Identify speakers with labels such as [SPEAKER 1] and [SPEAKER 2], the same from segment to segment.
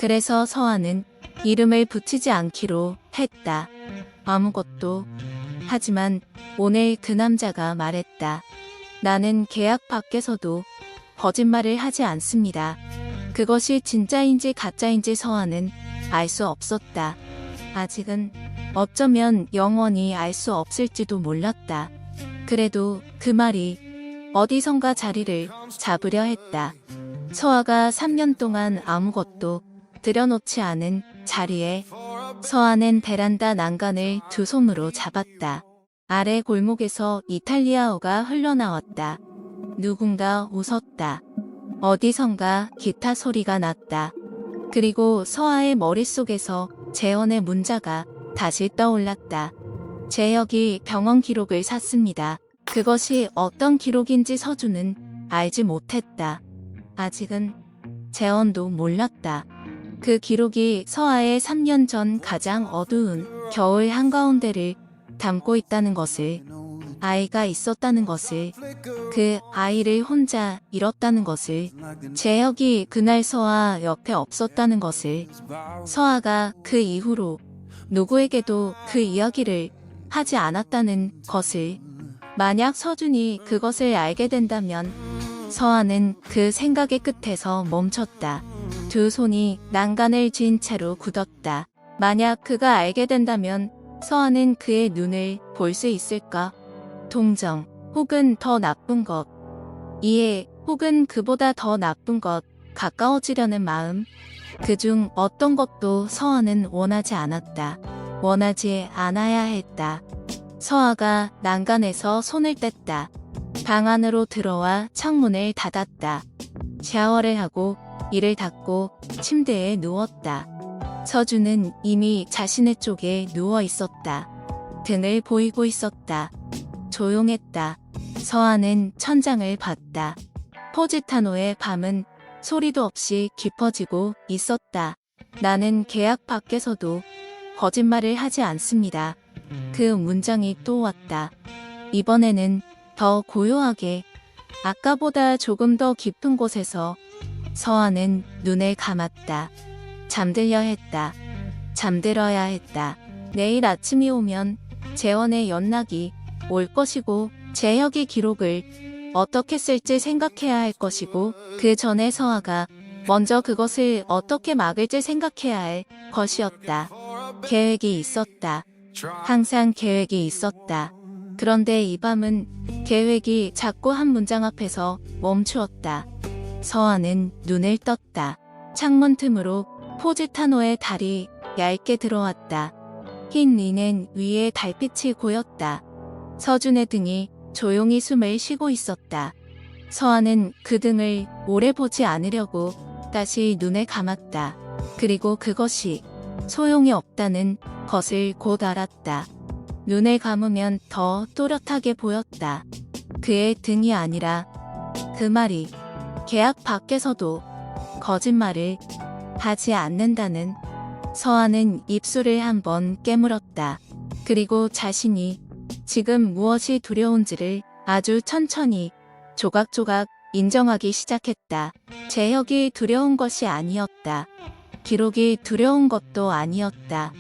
[SPEAKER 1] 그래서 서아는 이름을 붙이지 않기로 했다. 아무것도. 하지만 오늘 그 남자가 말했다. 나는 계약 밖에서도 거짓말을 하지 않습니다. 그것이 진짜인지 가짜인지 서아는 알 수 없었다. 아직은 어쩌면 영원히 알 수 없을지도 몰랐다. 그래도 그 말이 어디선가 자리를 잡으려 했다. 서아가 3년 동안 아무것도 들여놓지 않은 자리에 서아는 베란다 난간을 두 손으로 잡았다. 아래 골목에서 이탈리아어가 흘러나왔다. 누군가 웃었다. 어디선가 기타 소리가 났다. 그리고 서아의 머릿속에서 재원의 문자가 다시 떠올랐다. 재혁이 병원 기록을 샀습니다. 그것이 어떤 기록인지 서준은 알지 못했다. 아직은 재원도 몰랐다. 그 기록이 서아의 3년 전 가장 어두운 겨울 한가운데를 담고 있다는 것을, 아이가 있었다는 것을, 그 아이를 혼자 잃었다는 것을, 재혁이 그날 서아 옆에 없었다는 것을, 서아가 그 이후로 누구에게도 그 이야기를 하지 않았다는 것을. 만약 서준이 그것을 알게 된다면 서아는 그 생각의 끝에서 멈췄다. 두 손이 난간을 쥔 채로 굳었다. 만약 그가 알게 된다면 서아는 그의 눈을 볼 수 있을까? 동정, 혹은 더 나쁜 것. 이해, 혹은 그보다 더 나쁜 것. 가까워지려는 마음. 그중 어떤 것도 서아는 원하지 않았다. 원하지 않아야 했다. 서아가 난간에서 손을 뗐다. 방 안으로 들어와 창문을 닫았다. 샤워를 하고 이를 닫고 침대에 누웠다. 서준은 이미 자신의 쪽에 누워 있었다. 등을 보이고 있었다. 조용했다. 서아는 천장을 봤다. 포지타노의 밤은 소리도 없이 깊어지고 있었다. 나는 계약 밖에서도 거짓말을 하지 않습니다. 그 문장이 또 왔다. 이번에는 더 고요하게, 아까보다 조금 더 깊은 곳에서. 서아는 눈을 감았다. 잠들려 했다. 잠들어야 했다. 내일 아침이 오면 재원의 연락이 올 것이고 재혁이 기록을 어떻게 쓸지 생각해야 할 것이고 그 전에 서아가 먼저 그것을 어떻게 막을지 생각해야 할 것이었다. 계획이 있었다. 항상 계획이 있었다. 그런데 이 밤은 계획이 자꾸 한 문장 앞에서 멈추었다. 서아는 눈을 떴다. 창문 틈으로 포지타노의 달이 얇게 들어왔다. 흰 리넨 위에 달빛이 고였다. 서준의 등이 조용히 숨을 쉬고 있었다. 서아는 그 등을 오래 보지 않으려고 다시 눈을 감았다. 그리고 그것이 소용이 없다는 것을 곧 알았다. 눈을 감으면 더 또렷하게 보였다. 그의 등이 아니라 그 말이. 계약 밖에서도 거짓말을 하지 않는다는. 서아는 입술을 한번 깨물었다. 그리고 자신이 지금 무엇이 두려운지를 아주 천천히 조각조각 인정하기 시작했다. 재혁이 두려운 것이 아니었다. 기록이 두려운 것도 아니었다.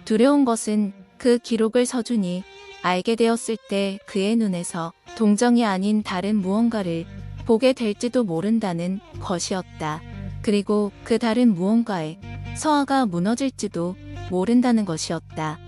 [SPEAKER 1] 두려운 것은 그 기록을 서준이 알게 되었을 때 그의 눈에서 동정이 아닌 다른 무언가를 보게 될지도 모른다는 것이었다. 그리고 그 다른 무언가에 서아가 무너질지도 모른다는 것이었다.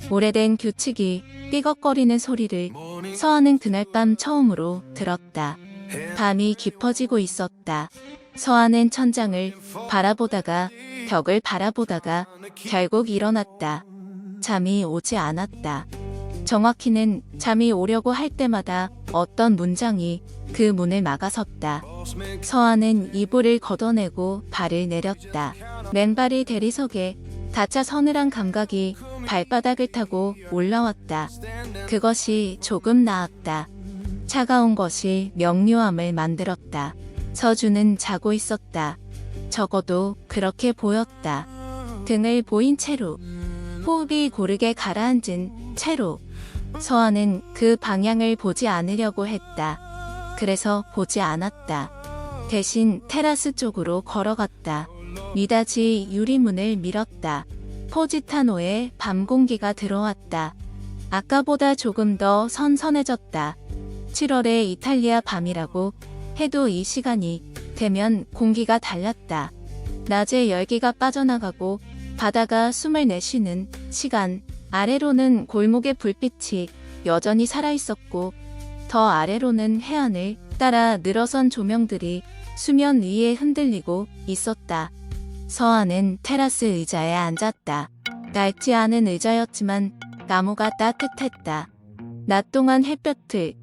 [SPEAKER 1] 오래된 규칙이 삐걱거리는 소리를 서아는 그날 밤 처음으로 들었다. 밤이 깊어지고 있었다. 서아는 천장을 바라보다가 벽을 바라보다가 결국 일어났다. 잠이 오지 않았다. 정확히는 잠이 오려고 할 때마다 어떤 문장이 그 문을 막아섰다. 서아는 이불을 걷어내고 발을 내렸다. 맨발이 대리석에 닫혀 서늘한 감각이 발바닥을 타고 올라왔다. 그것이 조금 나았다. 차가운 것이 명료함을 만들었다. 서준은 자고 있었다. 적어도 그렇게 보였다. 등을 보인 채로, 호흡이 고르게 가라앉은 채로. 서아는 그 방향을 보지 않으려고 했다. 그래서 보지 않았다. 대신 테라스 쪽으로 걸어갔다. 미닫이 유리문을 밀었다. 포지타노에 밤 공기가 들어왔다. 아까보다 조금 더 선선해졌다. 7월의 이탈리아 밤이라고 해도 이 시간이 되면 공기가 달랐다. 낮에 열기가 빠져나가고 바다가 숨을 내쉬는 시간. 아래로는 골목의 불빛이 여전히 살아있었고 더 아래로는 해안을 따라 늘어선 조명들이 수면 위에 흔들리고 있었다. 서아는 테라스 의자에 앉았다. 낡지 않은 의자였지만 나무가 따뜻했다. 낮 동안 햇볕을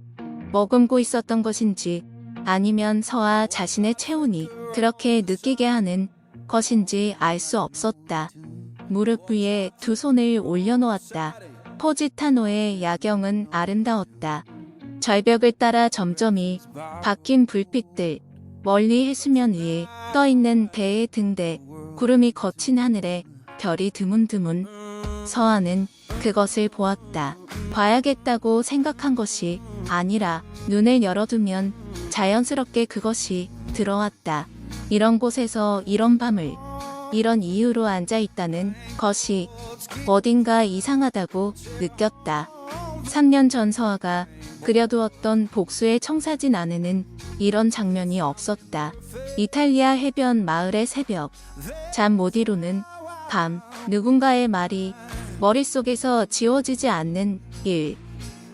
[SPEAKER 1] 머금고 있었던 것인지 아니면 서아 자신의 체온이 그렇게 느끼게 하는 것인지 알 수 없었다. 무릎 위에 두 손을 올려놓았다. 포지타노의 야경은 아름다웠다. 절벽을 따라 점점이 바뀐 불빛들, 멀리 해수면 위에 떠있는 배의 등대, 구름이 거친 하늘에 별이 드문드문. 서아는 그것을 보았다. 봐야겠다고 생각한 것이 아니라 눈을 열어두면 자연스럽게 그것이 들어왔다. 이런 곳에서 이런 밤을 이런 이유로 앉아있다는 것이 어딘가 이상하다고 느꼈다. 3년 전 서아가 그려두었던 복수의 청사진 안에는 이런 장면이 없었다. 이탈리아 해변 마을의 새벽, 잠 못 이루는 밤, 누군가의 말이 머릿속에서 지워지지 않는 일.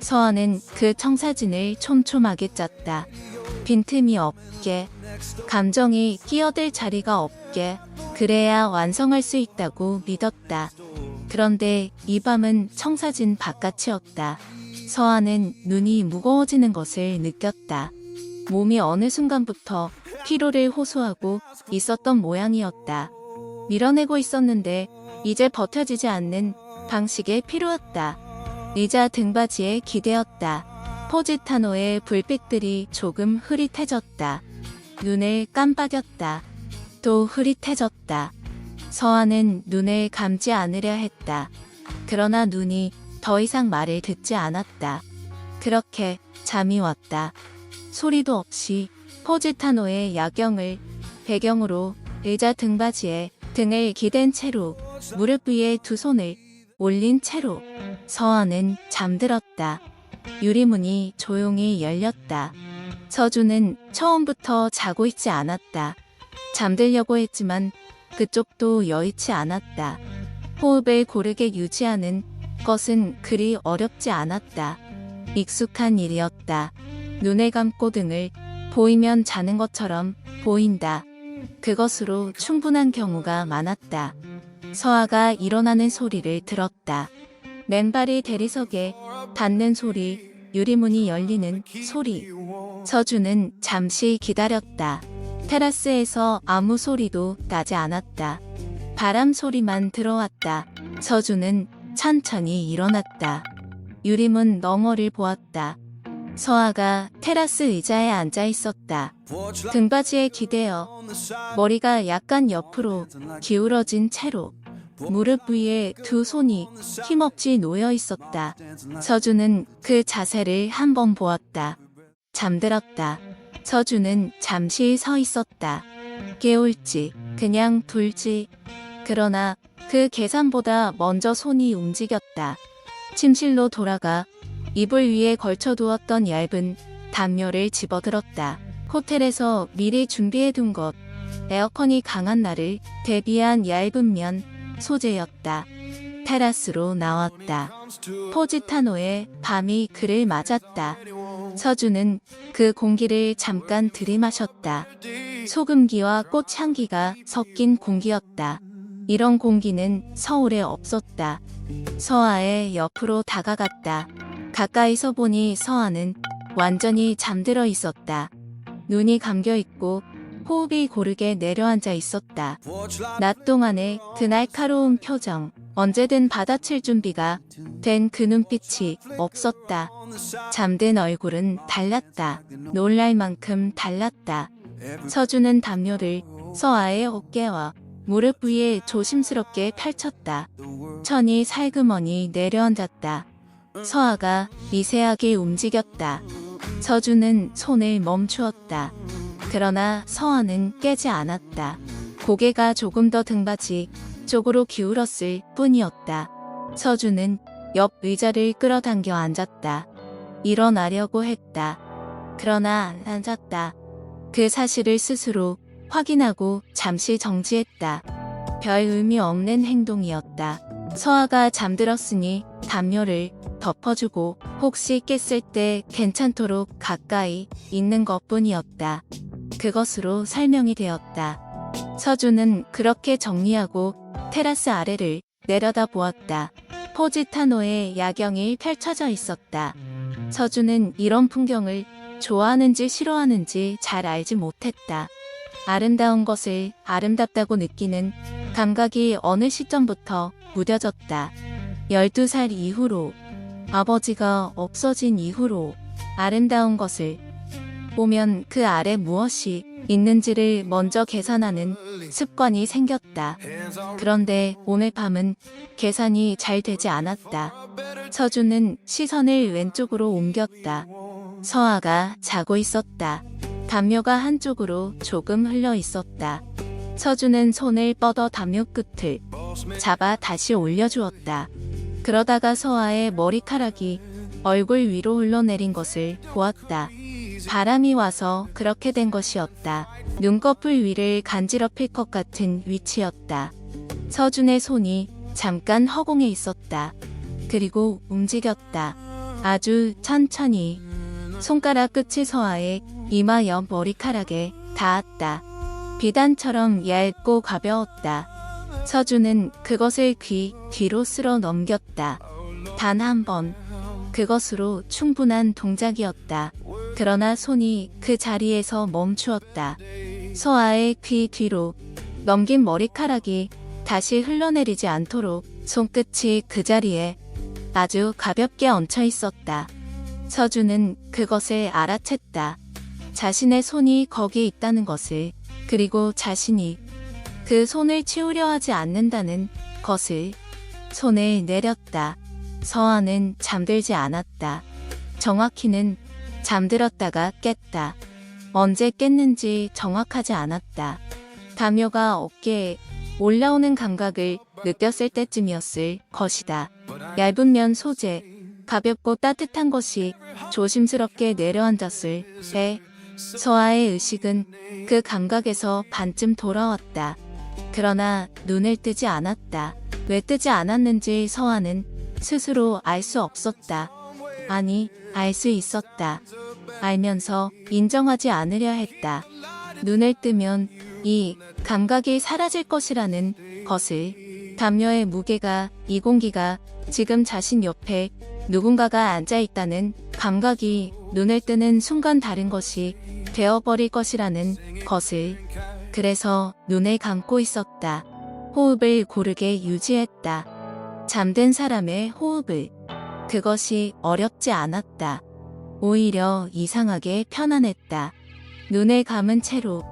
[SPEAKER 1] 서아는 그 청사진을 촘촘하게 짰다. 빈틈이 없게, 감정이 끼어들 자리가 없게, 그래야 완성할 수 있다고 믿었다. 그런데 이 밤은 청사진 바깥이었다. 서아는 눈이 무거워지는 것을 느꼈다. 몸이 어느 순간부터 피로를 호소하고 있었던 모양이었다. 밀어내고 있었는데 이제 버텨지지 않는 방식의 피로였다. 의자 등받이에 기대었다. 포지타노의 불빛들이 조금 흐릿해졌다. 눈을 깜빡였다. 또 흐릿해졌다. 서아는 눈을 감지 않으려 했다. 그러나 눈이 더 이상 말을 듣지 않았다. 그렇게 잠이 왔다. 소리도 없이 포지타노의 야경을 배경으로 의자 등받이에 등을 기댄 채로 무릎 위에 두 손을 올린 채로 서아는 잠들었다. 유리문이 조용히 열렸다. 서준은 처음부터 자고 있지 않았다. 잠들려고 했지만 그쪽도 여의치 않았다. 호흡을 고르게 유지하는 것은 그리 어렵지 않았다. 익숙한 일이었다. 눈을 감고 등을 보이면 자는 것처럼 보인다. 그것으로 충분한 경우가 많았다. 서아가 일어나는 소리를 들었다. 맨발이 대리석에 닿는 소리, 유리문이 열리는 소리. 서준은 잠시 기다렸다. 테라스에서 아무 소리도 나지 않았다. 바람 소리만 들어왔다. 서준은 천천히 일어났다. 유리문 너머를 보았다. 서아가 테라스 의자에 앉아 있었다. 등받이에 기대어 머리가 약간 옆으로 기울어진 채로 무릎 위에 두 손이 힘없이 놓여 있었다. 서준은 그 자세를 한번 보았다. 잠들었다. 서준은 잠시 서 있었다. 깨울지, 그냥 둘지. 그러나 그 계산보다 먼저 손이 움직였다. 침실로 돌아가 이불 위에 걸쳐두었던 얇은 담요를 집어들었다. 호텔에서 미리 준비해둔 것, 에어컨이 강한 날을 대비한 얇은 면 소재였다. 테라스로 나왔다. 포지타노의 밤이 그를 맞았다. 서준은 그 공기를 잠깐 들이마셨다. 소금기와 꽃향기가 섞인 공기였다. 이런 공기는 서울에 없었다. 서아의 옆으로 다가갔다. 가까이서 보니 서아는 완전히 잠들어 있었다. 눈이 감겨 있고 호흡이 고르게 내려앉아 있었다. 낮 동안의 그 날카로운 표정, 언제든 받아칠 준비가 된 그 눈빛이 없었다. 잠든 얼굴은 달랐다. 놀랄 만큼 달랐다. 서준은 담요를 서아의 어깨와 무릎 위에 조심스럽게 펼쳤다. 천이 살그머니 내려앉았다. 서아가 미세하게 움직였다. 서준은 손을 멈추었다. 그러나 서아는 깨지 않았다. 고개가 조금 더 등받이 쪽으로 기울었을 뿐이었다. 서준은 옆 의자를 끌어당겨 앉았다. 일어나려고 했다. 그러나 앉았다. 그 사실을 스스로 확인하고 잠시 정지했다. 별 의미 없는 행동이었다. 서아가 잠들었으니 담요를 덮어주고 혹시 깼을 때 괜찮도록 가까이 있는 것뿐이었다. 그것으로 설명이 되었다. 서준은 그렇게 정리하고 테라스 아래를 내려다 보았다. 포지타노의 야경이 펼쳐져 있었다. 서준은 이런 풍경을 좋아하는지 싫어하는지 잘 알지 못했다. 아름다운 것을 아름답다고 느끼는 감각이 어느 시점부터 무뎌졌다. 12살 이후로, 아버지가 없어진 이후로 아름다운 것을 보면 그 아래 무엇이 있는지를 먼저 계산하는 습관이 생겼다. 그런데 오늘 밤은 계산이 잘 되지 않았다. 서준은 시선을 왼쪽으로 옮겼다. 서아가 자고 있었다. 담요가 한쪽으로 조금 흘러 있었다. 서준은 손을 뻗어 담요 끝을 잡아 다시 올려주었다. 그러다가 서아의 머리카락이 얼굴 위로 흘러내린 것을 보았다. 바람이 와서 그렇게 된 것이었다. 눈꺼풀 위를 간지럽힐 것 같은 위치였다. 서준의 손이 잠깐 허공에 있었다. 그리고 움직였다. 아주 천천히. 손가락 끝이 서아의 이마 옆 머리카락에 닿았다. 비단처럼 얇고 가벼웠다. 서준은 그것을 귀 뒤로 쓸어 넘겼다. 단 한 번. 그것으로 충분한 동작이었다. 그러나 손이 그 자리에서 멈추었다. 서아의 귀 뒤로 넘긴 머리카락이 다시 흘러내리지 않도록 손끝이 그 자리에 아주 가볍게 얹혀 있었다. 서준은 그것을 알아챘다. 자신의 손이 거기 있다는 것을, 그리고 자신이 그 손을 치우려 하지 않는다는 것을. 손을 내렸다. 서아는 잠들지 않았다. 정확히는 잠들었다가 깼다. 언제 깼는지 정확하지 않았다. 담요가 어깨에 올라오는 감각을 느꼈을 때쯤이었을 것이다. 얇은 면 소재, 가볍고 따뜻한 것이 조심스럽게 내려앉았을 때 서아의 의식은 그 감각에서 반쯤 돌아왔다. 그러나 눈을 뜨지 않았다. 왜 뜨지 않았는지 서아는 스스로 알 수 없었다. 아니, 알 수 있었다. 알면서 인정하지 않으려 했다. 눈을 뜨면 이 감각이 사라질 것이라는 것을. 담요의 무게가, 이 공기가 지금 자신 옆에 누군가가 앉아있다는 감각이 눈을 뜨는 순간 다른 것이 되어버릴 것이라는 것을. 그래서 눈을 감고 있었다. 호흡을 고르게 유지했다. 잠든 사람의 호흡을. 그것이 어렵지 않았다. 오히려 이상하게 편안했다. 눈을 감은 채로,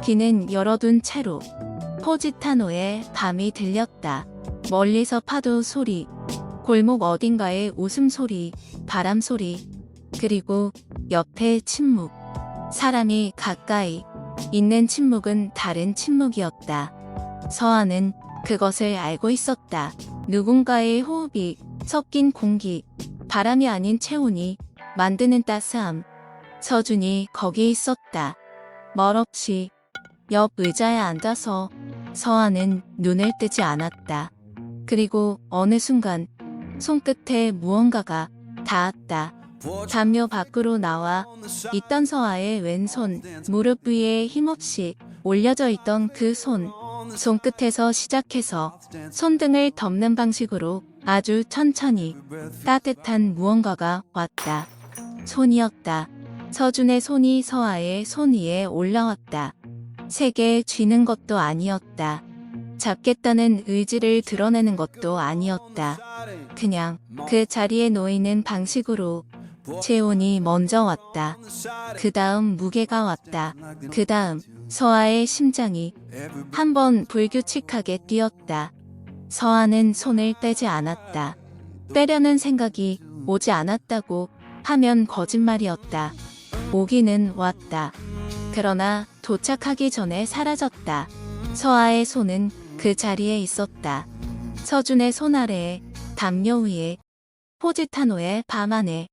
[SPEAKER 1] 귀는 열어둔 채로 포지타노의 밤이 들렸다. 멀리서 파도 소리, 골목 어딘가의 웃음소리, 바람소리, 그리고 옆에 침묵. 사람이 가까이 있는 침묵은 다른 침묵이었다. 서아는 그것을 알고 있었다. 누군가의 호흡이 섞인 공기, 바람이 아닌 체온이 만드는 따스함. 서준이 거기 있었다. 멀없이 옆 의자에 앉아서. 서아는 눈을 뜨지 않았다. 그리고 어느 순간 손끝에 무언가가 닿았다. 담요 밖으로 나와 있던 서아의 왼손, 무릎 위에 힘없이 올려져 있던 그 손. 손끝에서 시작해서 손등을 덮는 방식으로 아주 천천히 따뜻한 무언가가 왔다. 손이었다. 서준의 손이 서아의 손 위에 올라왔다. 세게 쥐는 것도 아니었다. 잡겠다는 의지를 드러내는 것도 아니었다. 그냥 그 자리에 놓이는 방식으로. 체온이 먼저 왔다. 그 다음 무게가 왔다. 그 다음 서아의 심장이 한번 불규칙하게 뛰었다. 서아는 손을 떼지 않았다. 빼려는 생각이 오지 않았다고 하면 거짓말이었다. 오기는 왔다. 그러나 도착하기 전에 사라졌다. 서아의 손은 그 자리에 있었다. 서준의 손 아래에, 담요 위에, 포지타노의 밤 안에